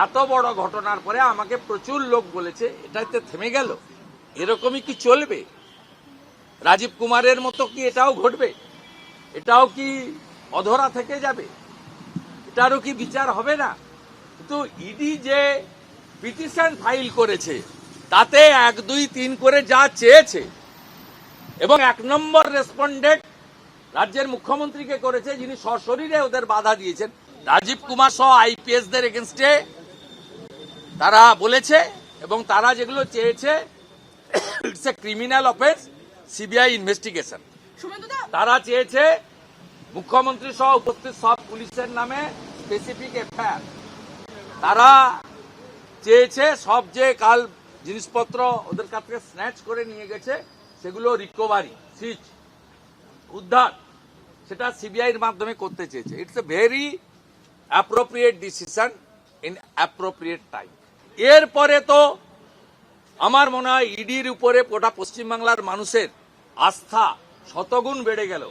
এত বড় ঘটনার পরে আমাকে প্রচুর লোক বলেছে এটাতে থেমে গেল, এরকমই কি চলবে? রাজীব কুমারের মতো কি এটাও ঘটবে? এটাও কি অধরা থেকে যাবে? এটারও কি বিচার হবে না? কিন্তু ইডি যে পিটিশন ফাইল করেছে তাতে 1, 2, 3 করে যা চেয়েছে, এবং 1 নম্বর রেসপন্ডেন্ট রাজ্যের মুখ্যমন্ত্রীকে করেছে, যিনি সশরীরে ওদের বাধা দিয়েছেন। রাজীব কুমার সহ আইপিএসদের এগেনস্টে তারা বলেছে, এবং তারা যেগুলো চেয়েছে it's a criminal offence, CBI investigation. তারা চেয়েছে মুখ্যমন্ত্রী সহ উপস্থিত সব পুলিশের নামে স্পেসিফিক এফআইআর। তারা চেয়েছে সব যে কাল জিনিসপত্র ওদের কাছ থেকে স্ন্যাচ করে নিয়ে গেছে সেগুলো রিকভারি, সিজ, উদ্ধার, সেটা সিবিআইয়ের মাধ্যমে করতে চেয়েছে। It's a very appropriate decision in appropriate time. এরপরে তো আমার মনে হয় ইডির উপরে গোটা পশ্চিমবাংলার মানুষের আস্থা শতগুণ বেড়ে গেল।